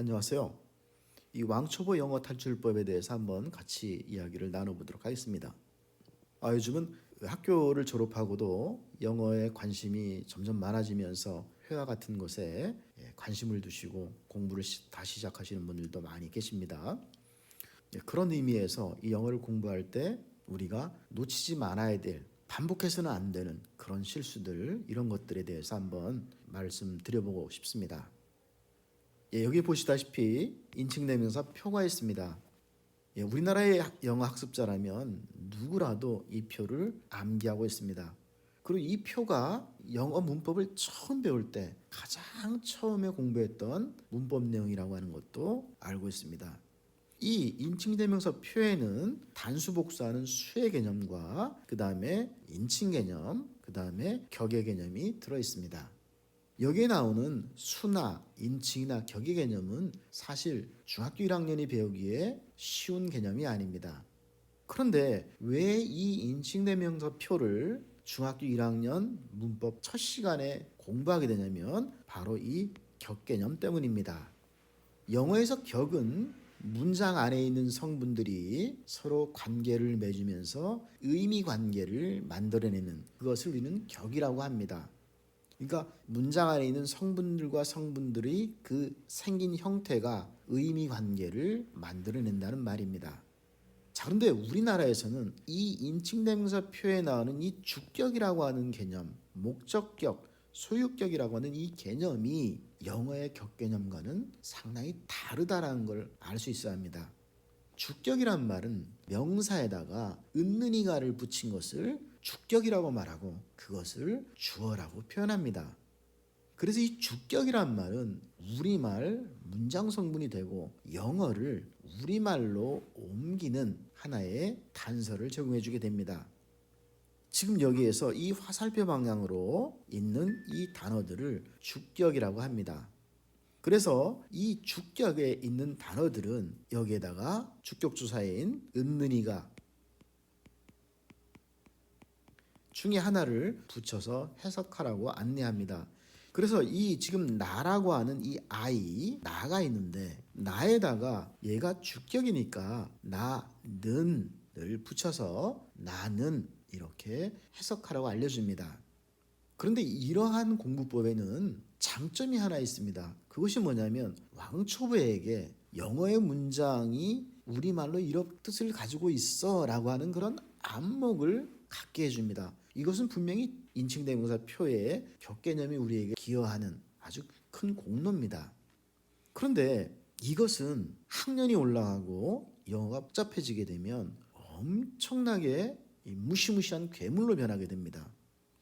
안녕하세요. 이 왕초보 영어 탈출법에 대해서 한번 같이 이야기를 나눠보도록 하겠습니다. 요즘은 학교를 졸업하고도 영어에 관심이 점점 많아지면서 회화 같은 것에 관심을 두시고 공부를 다시 시작하시는 분들도 많이 계십니다. 그런 의미에서 이 영어를 공부할 때 우리가 놓치지 말아야 될, 반복해서는 안 되는 그런 실수들, 이런 것들에 대해서 한번 말씀드려보고 싶습니다. 여기 보시다시피 인칭대명사 표가 있습니다. 우리나라의 영어 학습자라면 누구라도 이 표를 암기하고 있습니다. 그리고 이 표가 영어 문법을 처음 배울 때 가장 처음에 공부했던 문법 내용이라고 하는 것도 알고 있습니다. 이 인칭대명사 표에는 단수 복수하는 수의 개념과 그 다음에 인칭 개념, 그 다음에 격의 개념이 들어 있습니다. 여기에 나오는 수나 인칭이나 격의 개념은 사실 중학교 1학년이 배우기에 쉬운 개념이 아닙니다. 그런데 왜 이 인칭대명사 표를 중학교 1학년 문법 첫 시간에 공부하게 되냐면 바로 이 격 개념 때문입니다. 영어에서 격은 문장 안에 있는 성분들이 서로 관계를 맺으면서 의미 관계를 만들어내는 그것을 우리는 격이라고 합니다. 그러니까 문장 안에 있는 성분들과 성분들이 그 생긴 형태가 의미 관계를 만들어낸다는 말입니다. 자, 그런데 우리나라에서는 이 인칭대명사 표에 나오는 이 주격이라고 하는 개념, 목적격, 소유격이라고 하는 이 개념이 영어의 격 개념과는 상당히 다르다는 걸 알 수 있어야 합니다. 주격이란 말은 명사에다가 은느니가를 붙인 것을 주격이라고 말하고 그것을 주어라고 표현합니다. 그래서 이 주격이란 말은 우리말 문장 성분이 되고 영어를 우리말로 옮기는 하나의 단서를 제공해 주게 됩니다. 지금 여기에서 이 화살표 방향으로 있는 이 단어들을 주격이라고 합니다. 그래서 이 주격에 있는 단어들은 여기에다가 주격주사인 은느니가 중에 하나를 붙여서 해석하라고 안내합니다. 그래서 이 지금 나라고 하는 이 I, 나가 있는데 나에다가 얘가 주격이니까 나는을 붙여서 나는 이렇게 해석하라고 알려줍니다. 그런데 이러한 공부법에는 장점이 하나 있습니다. 그것이 뭐냐면 왕초보에게 영어의 문장이 우리말로 이런 뜻을 가지고 있어 라고 하는 그런 안목을 갖게 해줍니다. 이것은 분명히 인칭대명사 표의 격 개념이 우리에게 기여하는 아주 큰 공로입니다. 그런데 이것은 학년이 올라가고 영어가 복잡해지게 되면 엄청나게 무시무시한 괴물로 변하게 됩니다.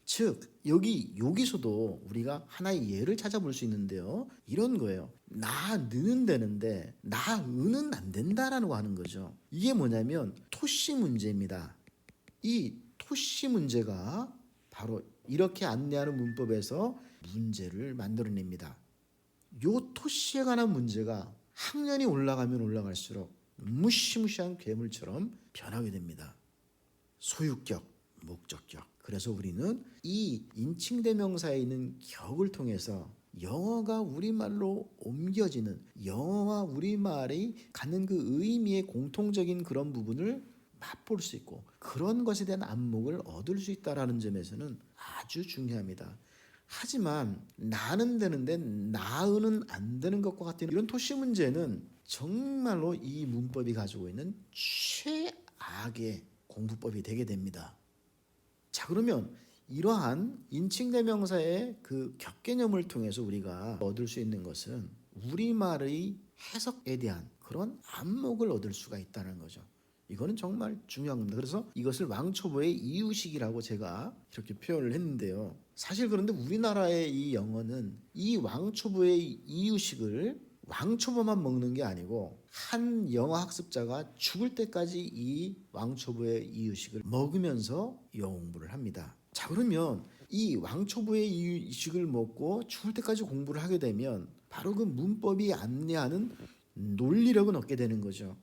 즉 여기서도 우리가 하나의 예를 찾아볼 수 있는데요. 이런 거예요. 나는 되는데 나은은 안 된다라고 하는 거죠. 이게 뭐냐면 토시 문제입니다. 이 토시 문제가 바로 이렇게 안내하는 문법에서 문제를 만들어냅니다. 요 토시에 관한 문제가 학년이 올라가면 올라갈수록 무시무시한 괴물처럼 변하게 됩니다. 소유격, 목적격. 그래서 우리는 이 인칭대명사에 있는 격을 통해서 영어가 우리말로 옮겨지는 영어와 우리말이 갖는 그 의미의 공통적인 그런 부분을 맛볼 수 있고 그런 것에 대한 안목을 얻을 수 있다는 점에서는 아주 중요합니다. 하지만 나는 되는데 나은은 안 되는 것과 같은 이런 토시 문제는 정말로 이 문법이 가지고 있는 최악의 공부법이 되게 됩니다. 자, 그러면 이러한 인칭대명사의 그 격개념을 통해서 우리가 얻을 수 있는 것은 우리말의 해석에 대한 그런 안목을 얻을 수가 있다는 거죠. 이거는 정말 중요한 겁니다. 그래서 이것을 왕초보의 이유식이라고 제가 이렇게 표현을 했는데요. 사실 그런데 우리나라의 이 영어는 이 왕초보의 이유식을 왕초보만 먹는 게 아니고 한 영어 학습자가 죽을 때까지 이 왕초보의 이유식을 먹으면서 영어 공부를 합니다. 자, 그러면 이 왕초보의 이유식을 먹고 죽을 때까지 공부를 하게 되면 바로 그 문법이 안내하는 논리력은 얻게 되는 거죠.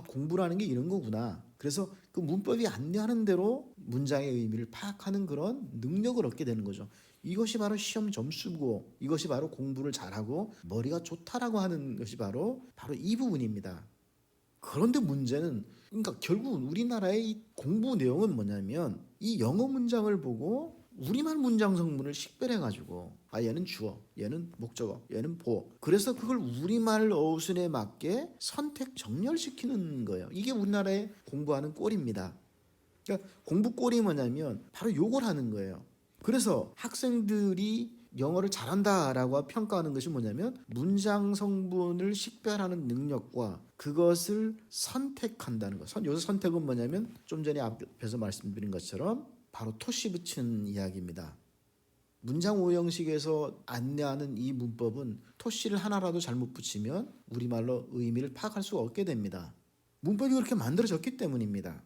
공부라는 게 이런 거구나. 그래서 그 문법이 안내하는 대로 문장의 의미를 파악하는 그런 능력을 얻게 되는 거죠. 이것이 바로 시험 점수고 이것이 바로 공부를 잘하고 머리가 좋다라고 하는 것이 바로 이 부분입니다. 그런데 문제는 그러니까 결국 우리나라의 이 공부 내용은 뭐냐면 이 영어 문장을 보고 우리말 문장 성분을 식별해가지고 얘는 주어, 얘는 목적어, 얘는 보어. 그래서 그걸 우리말 어순에 맞게 선택 정렬시키는 거예요. 이게 우리나라의 공부하는 꼴입니다. 그러니까 공부 꼴이 뭐냐면 바로 요걸 하는 거예요. 그래서 학생들이 영어를 잘한다라고 평가하는 것이 뭐냐면 문장 성분을 식별하는 능력과 그것을 선택한다는 것. 여기서 선택은 뭐냐면 좀 전에 앞에서 말씀드린 것처럼 바로 토시 붙이는 이야기입니다. 문장 오형식에서 안내하는 이 문법은 토시를 하나라도 잘못 붙이면 우리말로 의미를 파악할 수가 없게 됩니다. 문법이 그렇게 만들어졌기 때문입니다.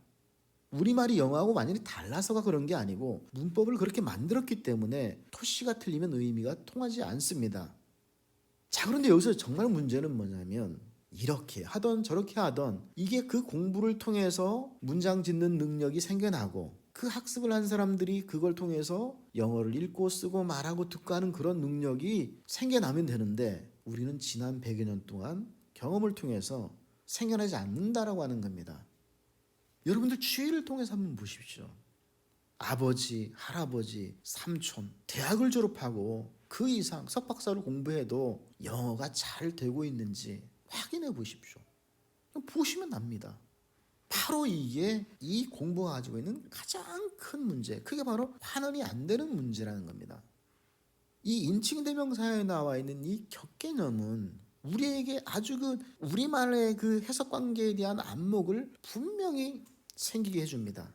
우리말이 영어하고 완전히 달라서가 그런 게 아니고 문법을 그렇게 만들었기 때문에 토시가 틀리면 의미가 통하지 않습니다. 자, 그런데 여기서 정말 문제는 뭐냐면 이렇게 하던 저렇게 하던 이게 그 공부를 통해서 문장 짓는 능력이 생겨나고 그 학습을 한 사람들이 그걸 통해서 영어를 읽고 쓰고 말하고 듣고 하는 그런 능력이 생겨나면 되는데 우리는 지난 100여 년 동안 경험을 통해서 생겨나지 않는다라고 하는 겁니다. 여러분들 추위를 통해서 한번 보십시오. 아버지, 할아버지, 삼촌, 대학을 졸업하고 그 이상 석박사를 공부해도 영어가 잘 되고 있는지 확인해 보십시오. 보시면 압니다. 바로 이게 이 공부가 가지고 있는 가장 큰 문제, 그게 바로 환원이 안 되는 문제라는 겁니다. 이 인칭대명사에 나와 있는 이 격개념은 우리에게 아주 우리말의 그 해석 관계에 대한 안목을 분명히 생기게 해줍니다.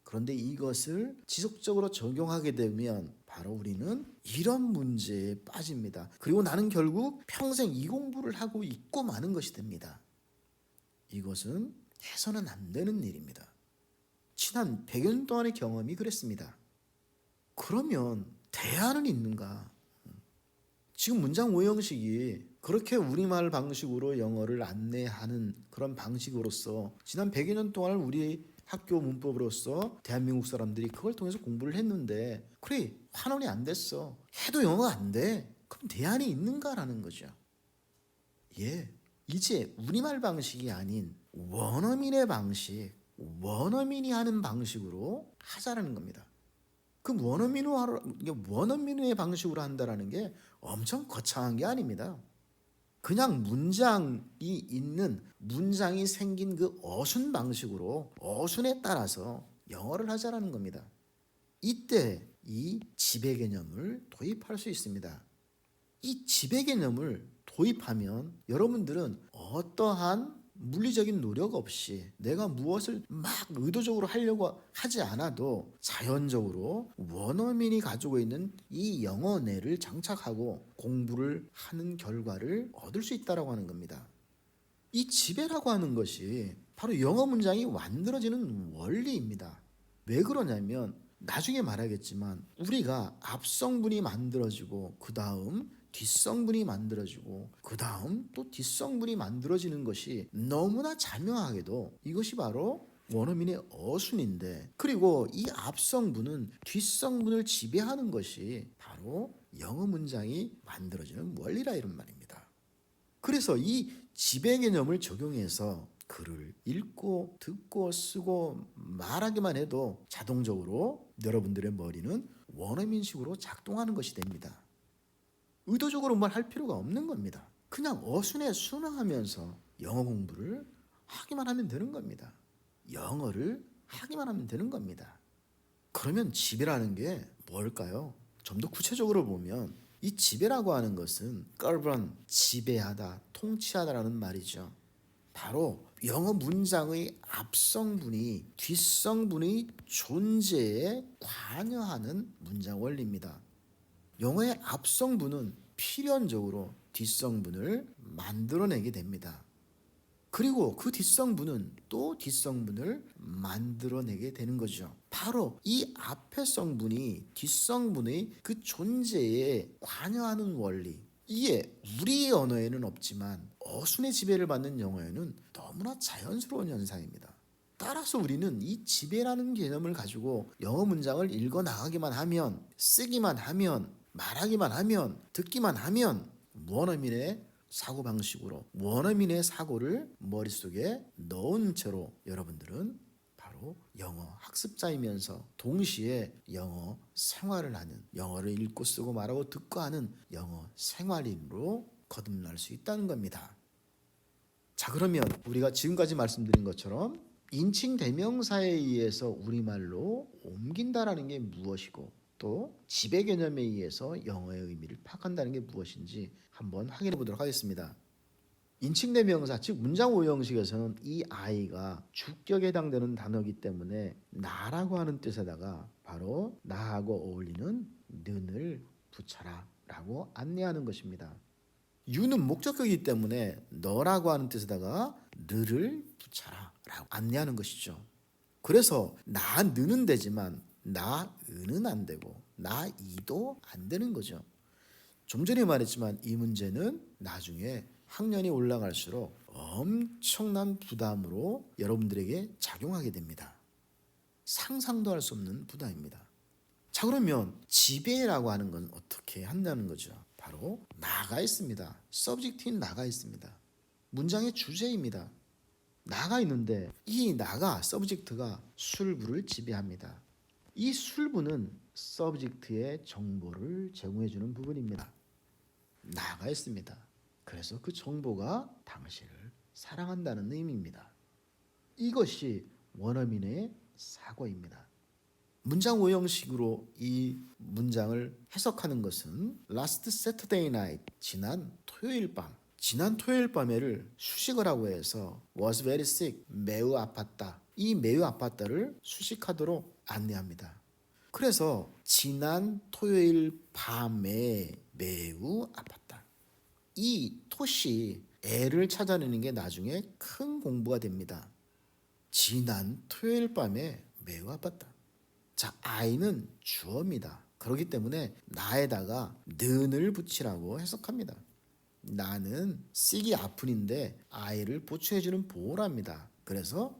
그런데 이것을 지속적으로 적용하게 되면 바로 우리는 이런 문제에 빠집니다. 그리고 나는 결국 평생 이 공부를 하고 있고 마는 것이 됩니다. 이것은 해서는 안 되는 일입니다. 지난 100여 년 동안의 경험이 그랬습니다. 그러면 대안은 있는가? 지금 문장 오형식이 그렇게 우리말 방식으로 영어를 안내하는 그런 방식으로서 지난 100여 년 동안 우리 학교 문법으로서 대한민국 사람들이 그걸 통해서 공부를 했는데 그래 환원이 안 됐어. 해도 영어가 안 돼. 그럼 대안이 있는가라는 거죠. 이제 우리말 방식이 아닌 원어민의 방식, 원어민이 하는 방식으로 하자라는 겁니다. 그 원어민의 방식으로 한다라는 게 엄청 거창한 게 아닙니다. 그냥 문장이 있는 문장이 생긴 그 어순 방식으로 어순에 따라서 영어를 하자라는 겁니다. 이때 이 지배 개념을 도입할 수 있습니다. 이 지배 개념을 도입하면 여러분들은 어떠한 물리적인 노력 없이 내가 무엇을 막 의도적으로 하려고 하지 않아도 자연적으로 원어민이 가지고 있는 이 영어뇌를 장착하고 공부를 하는 결과를 얻을 수 있다고 하는 겁니다. 이 지배라고 하는 것이 바로 영어 문장이 만들어지는 원리입니다. 왜 그러냐면 나중에 말하겠지만 우리가 앞성분이 만들어지고 그 다음 뒷성분이 만들어지고 그 다음 또 뒷성분이 만들어지는 것이 너무나 자명하게도 이것이 바로 원어민의 어순인데 그리고 이 앞성분은 뒷성분을 지배하는 것이 바로 영어 문장이 만들어지는 원리라 이런 말입니다. 그래서 이 지배 개념을 적용해서 글을 읽고 듣고 쓰고 말하기만 해도 자동적으로 여러분들의 머리는 원어민식으로 작동하는 것이 됩니다. 의도적으로 뭘 할 필요가 없는 겁니다. 그냥 어순에 순응하면서 영어 공부를 하기만 하면 되는 겁니다. 영어를 하기만 하면 되는 겁니다. 그러면 지배라는 게 뭘까요? 좀 더 구체적으로 보면 이 지배라고 하는 것은 govern, 지배하다, 통치하다라는 말이죠. 바로 영어 문장의 앞성분이 뒷성분의 존재에 관여하는 문장 원리입니다. 영어의 앞성분은 필연적으로 뒷성분을 만들어내게 됩니다. 그리고 그 뒷성분은 또 뒷성분을 만들어내게 되는 거죠. 바로 이 앞의 성분이 뒷성분의 그 존재에 관여하는 원리, 이게 우리의 언어에는 없지만 어순의 지배를 받는 영어에는 너무나 자연스러운 현상입니다. 따라서 우리는 이 지배라는 개념을 가지고 영어 문장을 읽어 나가기만 하면, 쓰기만 하면, 말하기만 하면, 듣기만 하면 원어민의 사고방식으로 원어민의 사고를 머릿속에 넣은 채로 여러분들은 바로 영어 학습자이면서 동시에 영어 생활을 하는, 영어를 읽고 쓰고 말하고 듣고 하는 영어 생활인으로 거듭날 수 있다는 겁니다. 자, 그러면 우리가 지금까지 말씀드린 것처럼 인칭 대명사에 의해서 우리말로 옮긴다라는 게 무엇이고, 또 지배 개념에 의해서 영어의 의미를 파악한다는 게 무엇인지 한번 확인해 보도록 하겠습니다. 인칭 대명사, 즉 문장 오형식에서는 이 I가 주격에 해당되는 단어이기 때문에 나라고 하는 뜻에다가 바로 나하고 어울리는 는을 붙여라 라고 안내하는 것입니다. you는 목적격이기 때문에 너라고 하는 뜻에다가 느를 붙여라 라고 안내하는 것이죠. 그래서 나 느는 되지만 나 은은 안 되고 나 이도 안 되는 거죠. 좀 전에 말했지만 이 문제는 나중에 학년이 올라갈수록 엄청난 부담으로 여러분들에게 작용하게 됩니다. 상상도 할 수 없는 부담입니다. 자, 그러면 지배라고 하는 건 어떻게 한다는 거죠? 바로 나가 있습니다. subject인 나가 있습니다. 문장의 주제입니다. 나가 있는데 이 나가 subject가 술부를 지배합니다. 이 술부는 subject의 정보를 제공해주는 부분입니다. 나가 있습니다. 그래서 그 정보가 당신을 사랑한다는 의미입니다. 이것이 원어민의 사고입니다. 문장 오형식으로 이 문장을 해석하는 것은 Last Saturday night, 지난 토요일 밤, 지난 토요일 밤에를 수식어라고 해서 was very sick, 매우 아팠다. 이 매우 아팠다를 수식하도록 안내합니다. 그래서 지난 토요일 밤에 매우 아팠다. 이 토시 애를 찾아내는 게 나중에 큰 공부가 됩니다. 지난 토요일 밤에 매우 아팠다. 자, I는 주어입니다. 그렇기 때문에 나에다가 는을 붙이라고 해석합니다. 나는 sick이 아픈인데 I를 보충해주는 보호랍니다. 그래서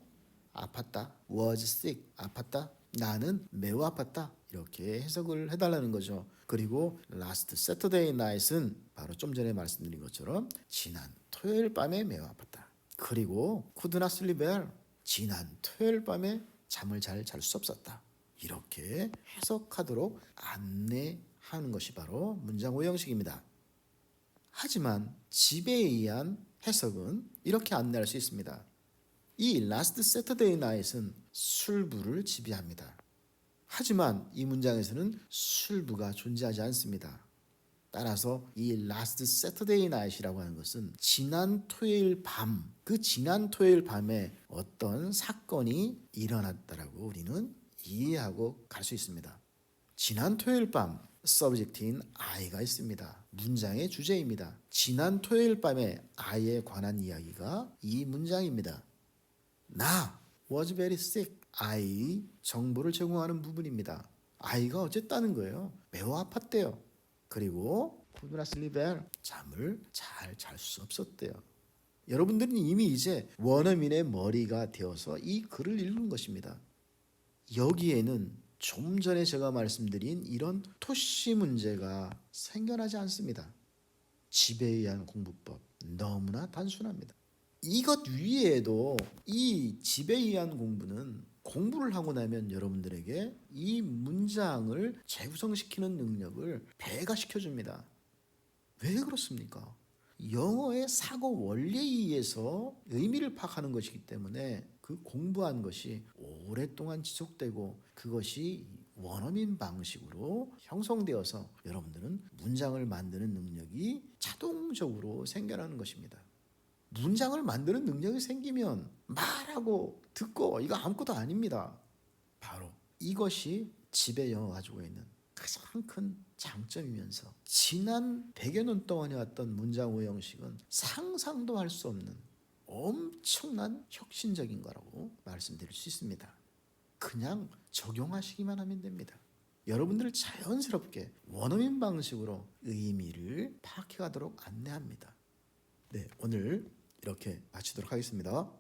아팠다, was sick, 아팠다, 나는 매우 아팠다, 이렇게 해석을 해달라는 거죠. 그리고 last Saturday night은 바로 좀 전에 말씀드린 것처럼 지난 토요일 밤에 매우 아팠다. 그리고 could not sleep well, 지난 토요일 밤에 잠을 잘 잘 수 없었다. 이렇게 해석하도록 안내하는 것이 바로 문장 오형식입니다. 하지만 지배에 의한 해석은 이렇게 안내할 수 있습니다. 이 last Saturday night은 술부를 지배합니다. 하지만 이 문장에서는 술부가 존재하지 않습니다. 따라서 이 last Saturday night이라고 하는 것은 지난 토요일 밤, 그 지난 토요일 밤에 어떤 사건이 일어났다라고 우리는 이해하고 갈 수 있습니다. 지난 토요일 밤, subject인 I가 있습니다. 문장의 주제입니다. 지난 토요일 밤에 I에 관한 이야기가 이 문장입니다. 나 was very sick. I 정보를 제공하는 부분입니다. I가 어쨌다는 거예요. 매우 아팠대요. 그리고 could not sleep well. 잠을 잘 잘 수 없었대요. 여러분들은 이미 이제 원어민의 머리가 되어서 이 글을 읽는 것입니다. 여기에는 좀 전에 제가 말씀드린 이런 토시 문제가 생겨나지 않습니다. 지배에 의한 공부법 너무나 단순합니다. 이것 위에도 이 지배에 의한 공부는 공부를 하고 나면 여러분들에게 이 문장을 재구성시키는 능력을 배가시켜 줍니다. 왜 그렇습니까? 영어의 사고 원리에 의해서 의미를 파악하는 것이기 때문에 그 공부한 것이 오랫동안 지속되고 그것이 원어민 방식으로 형성되어서 여러분들은 문장을 만드는 능력이 자동적으로 생겨나는 것입니다. 문장을 만드는 능력이 생기면 말하고 듣고 이거 아무것도 아닙니다. 바로 이것이 지배 영어가 가지고 있는 가장 큰 장점이면서 지난 100여 년 동안 해왔던 문장 오형식은 상상도 할 수 없는 엄청난 혁신적인 거라고 말씀드릴 수 있습니다. 그냥 적용하시기만 하면 됩니다. 여러분들을 자연스럽게 원어민 방식으로 의미를 파악해 가도록 안내합니다. 네, 오늘 이렇게 마치도록 하겠습니다.